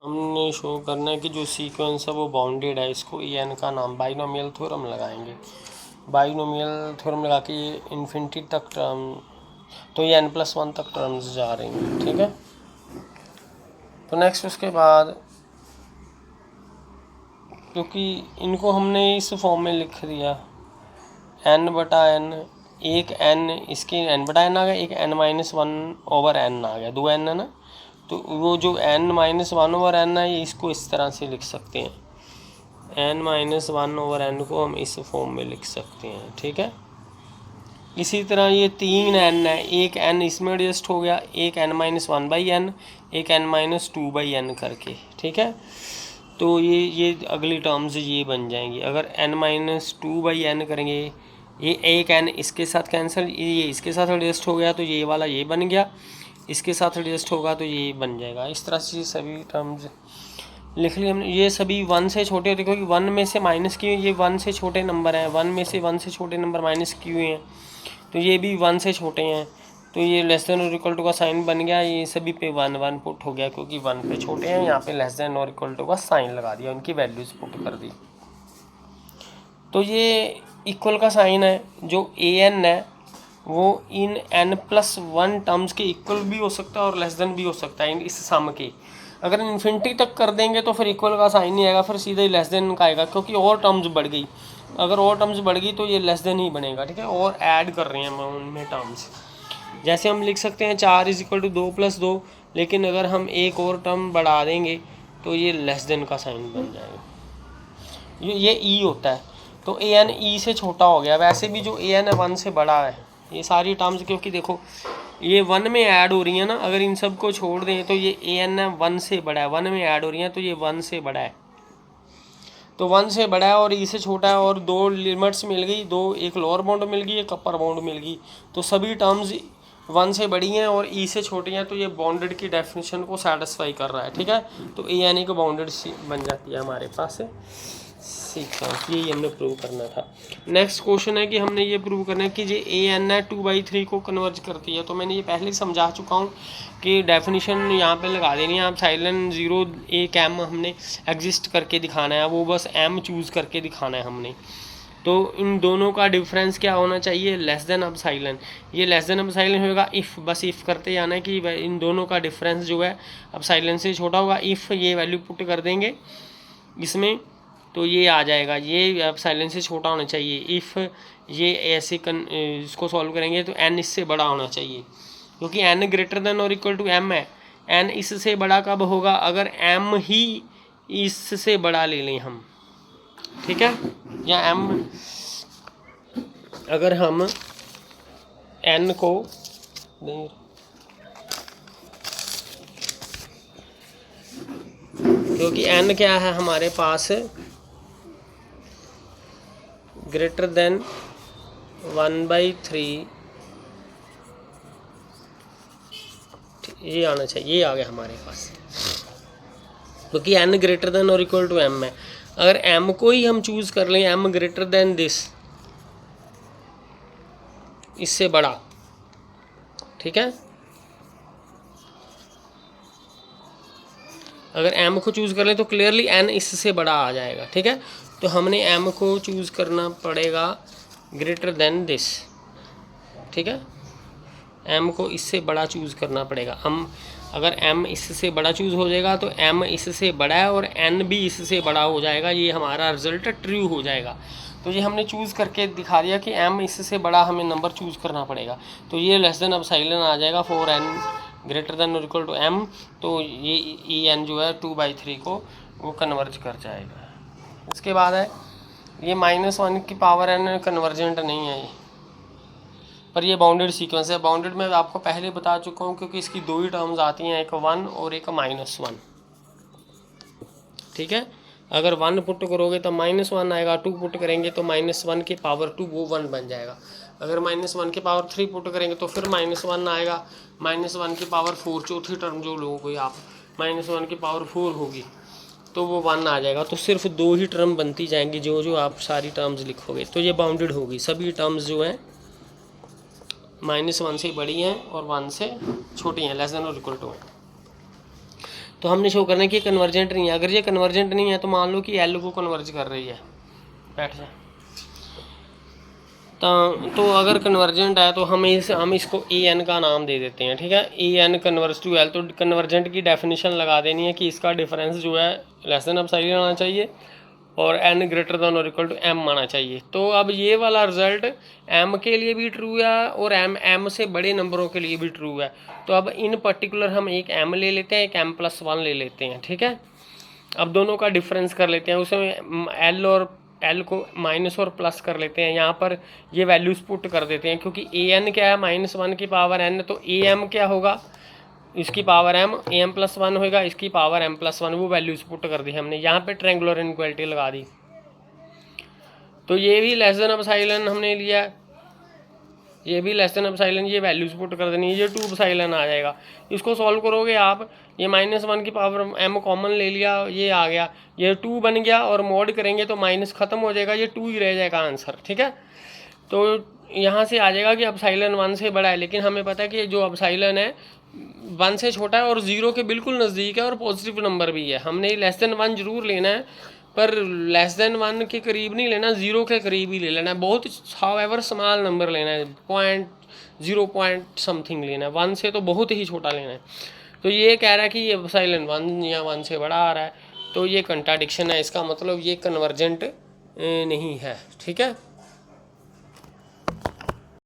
हमने शो करना है कि जो सीक्वेंस है वो बाउंडेड है। इसको एन का नाम बाइनोमियल थ्योरम लगाएंगे। बाइनोमियल थ्योरम लगा के ये इन्फिनिटी तक टर्म, तो ये n+1 तक टर्म्स जा रही हैं। ठीक है, तो नेक्स्ट उसके बाद क्योंकि इनको हमने इस फॉर्म में लिख दिया n/n, एक n इसकी n/n आ गया, एक n-1/n आ गया, 2n है ना। तो वो जो n-1/n है इसको इस तरह से लिख सकते हैं, n-1/n को हम इस फॉर्म में लिख सकते हैं। ठीक है, इसी तरह ये 3n है, एक n इसमें एडजस्ट हो गया, एक n-1/n, एक n-2/n करके। ठीक है, तो ये अगली टर्म्स ये बन जाएंगी। अगर n-2/n करेंगे, ये एक n इसके साथ कैंसिल, ये इसके साथ एडजस्ट हो गया तो ये वाला ये बन गया, इसके साथ एडजस्ट होगा तो ये बन जाएगा। इस तरह से सभी टर्म्स लिख लिए हमने। ये सभी 1 से छोटे, देखो कि 1 में से माइनस किए, ये 1 से छोटे नंबर हैं, 1 में से 1 से छोटे नंबर माइनस किए हुए हैं, तो ये भी 1 से छोटे हैं, तो ये लेस देन और इक्वल टू का साइन बन गया। ये सभी पे 1 पुट हो गया क्योंकि 1 पे छोटे हैं, यहाँ पे लेस देन और इक्वल टू का साइन लगा दिया, उनकी वैल्यूज पुट कर दी। तो ये इक्वल का साइन है, जो an है वो इन n+1 टर्म्स के इक्वल भी हो सकता है और लेस देन भी हो सकता है इस सम के। अगर इन्फिनिटी तक कर देंगे तो फिर इक्वल का साइन नहीं आएगा, फिर सीधा ही लेस देन का आएगा, क्योंकि और टर्म्स बढ़ गई। अगर और टर्म्स बढ़ गई तो ये लेस देन ही बनेगा। ठीक है, और ऐड कर रहे हैं हम उनमें टर्म्स, जैसे हम लिख सकते हैं 4 = 2 + 2, लेकिन अगर हम एक और टर्म बढ़ा देंगे तो ये लेस देन का साइन बन जाएगा। ये e होता है, तो an e से छोटा हो गया। वैसे भी जो an है 1 से बड़ा है, ये सारी टर्म्स, क्योंकि देखो ये 1 में ऐड हो रही है ना, अगर इन सब को छोड़ दें तो ये an है 1 से बड़ा है, 1 में ऐड हो रही है तो ये 1 से बड़ा है, तो 1 से बड़ा है और e से छोटा है, और दो लिमिट्स मिल गई, दो, एक लोअर बाउंड मिल गई, एक अपर बाउंड मिल गई, तो सभी टर्म्स 1 से बड़ी हैं और e से छोटी हैं, तो ये बाउंडेड की डेफिनेशन को सेटिस्फाई कर रहा है। ठीक है, तो ए यानी कि बाउंडेड बन जाती है हमारे पास सीक्वेंस। यही हमने प्रूव करना था। नेक्स्ट क्वेश्चन है कि हमने ये प्रूव करना है कि जो an है 2/3 को कन्वर्ज करती है। तो मैंने ये पहले समझा चुका हूँ कि डेफिनेशन यहाँ पे लगा देनी है। आप साइलेंट 0 एक m हमने एग्जिस्ट करके दिखाना है, वो बस m चूज़ करके दिखाना है हमने। तो इन दोनों का डिफरेंस क्या होना चाहिए, लेस देन एप्सिलॉन। ये लेस देन एप्सिलॉन होगा इफ़, बस इफ़ करते जाना है कि इन दोनों का डिफरेंस जो है एप्सिलॉन से छोटा होगा। इफ़ ये वैल्यू पुट कर देंगे इसमें तो ये आ जाएगा, ये एप्सिलॉन से छोटा होना चाहिए। इफ़ ये ऐसे इसको सॉल्व करेंगे तो n इससे बड़ा होना चाहिए, क्योंकि n ग्रेटर देन और इक्वल टू m है। n इससे बड़ा कब होगा, अगर m ही इससे बड़ा ले लें हम। ठीक है, या m अगर हम n को नहीं, क्योंकि n क्या है हमारे पास ग्रेटर देन 1/3, ये आना चाहिए, ये आ गया हमारे पास, क्योंकि n ग्रेटर देन और इक्वल टू m है। अगर m को ही हम चूज़ कर लें, m ग्रेटर देन दिस, इससे बड़ा, ठीक है, अगर m को चूज़ कर लें तो क्लियरली n इससे बड़ा आ जाएगा। ठीक है, तो हमने m को चूज़ करना पड़ेगा ग्रेटर देन दिस। ठीक है, m को इससे बड़ा चूज़ करना पड़ेगा। हम अगर m इससे बड़ा चूज़ हो जाएगा तो m इससे बड़ा है और n भी इससे बड़ा हो जाएगा, ये हमारा रिजल्ट ट्रू हो जाएगा। तो ये हमने चूज़ करके दिखा दिया कि m इससे बड़ा हमें नंबर चूज़ करना पड़ेगा, तो ये लेस देन एप्सिलॉन आ जाएगा फॉर n ग्रेटर देन और इक्वल टू m। तो ये en जो है 2/3 को वो कन्वर्ज कर जाएगा। इसके बाद है ये -1 की पावर n कन्वर्जेंट नहीं है ये, पर ये बाउंडेड सीक्वेंस है। बाउंडेड में आपको पहले बता चुका हूँ, क्योंकि इसकी दो ही टर्म्स आती हैं, एक 1 और एक -1। ठीक है, अगर 1 पुट करोगे तो -1 आएगा, 2 पुट करेंगे तो -1 की पावर 2 वो 1 बन जाएगा। अगर -1 की पावर 3 पुट करेंगे तो फिर -1 आएगा, -1 की पावर 4, चौथी टर्म जो लोगे आप, -1 की पावर 4 होगी तो वो 1 आ जाएगा। तो सिर्फ दो ही टर्म बनती जाएंगी जो जो आप सारी टर्म्स लिखोगे, तो ये बाउंडेड होगी। सभी टर्म्स जो हैं -1 से बड़ी हैं और 1 से छोटी हैं, लेस देन और इक्वल टू। तो हमने शो करना है कि कन्वर्जेंट नहीं है। अगर ये कन्वर्जेंट नहीं है तो मान लो कि एल को कन्वर्ज कर रही है, बैठ जाए। तो अगर कन्वर्जेंट है तो हम इसको ए एन का नाम दे देते हैं, ठीक है। A N converse to L, तो कन्वर्जेंट की डेफिनेशन लगा देनी है कि इसका डिफरेंस जो है लेस देन एप्सिलॉन आना चाहिए और एन ग्रेटर देन और इक्वल टू एम आना चाहिए। तो अब ये वाला रिजल्ट एम के लिए भी ट्रू है और एम से बड़े नंबरों के लिए भी ट्रू है। तो अब इन पर्टिकुलर हम एक एम ले लेते हैं, एक एम प्लस वन ले लेते हैं, ठीक है। अब दोनों का डिफरेंस कर लेते हैं, उसमें एल और एल को माइनस और प्लस कर लेते हैं। यहाँ पर ये वैल्यूज पुट कर देते हैं, क्योंकि ए एन क्या है -1 की पावर एन, तो ए एम क्या होगा, इसकी power m, a m plus one होगा, इसकी पावर एम प्लस वन, वो वैल्यूज पुट कर दी हमने। यहाँ पे ट्रायंगुलर इनइक्वालिटी लगा दी। तो ये भी लेस देन एप्सिलॉन हमने लिया, ये भी लेस देन एप्सिलॉन, ये वैल्यूज पुट कर देनी है, ये 2 एप्सिलॉन आ जाएगा। इसको सॉल्व करोगे आप, ये -1 की पावर m कॉमन ले लिया, ये आ गया, ये 2 बन गया, और मोड करेंगे तो माइनस ख़त्म हो जाएगा, ये 2 ही रह जाएगा आंसर, ठीक है। तो यहाँ से आ जाएगा कि एप्सिलॉन 1 से बड़ा है, लेकिन हमें पता है कि जो एप्सिलॉन है 1 से छोटा है और 0 के बिल्कुल नज़दीक है और पॉजिटिव नंबर भी है। हमने लेस देन 1 जरूर लेना है, पर लेस देन 1 के करीब नहीं लेना, 0 के करीब ही ले लेना है। बहुत हाउएवर स्मॉल नंबर लेना है, 0 समथिंग लेना है, 1 से तो बहुत ही छोटा लेना है। तो ये कह रहा है कि ये एप्सिलॉन 1 या 1 से बड़ा आ रहा है, तो ये कंट्राडिक्शन है, इसका मतलब ये कन्वर्जेंट नहीं है, ठीक है।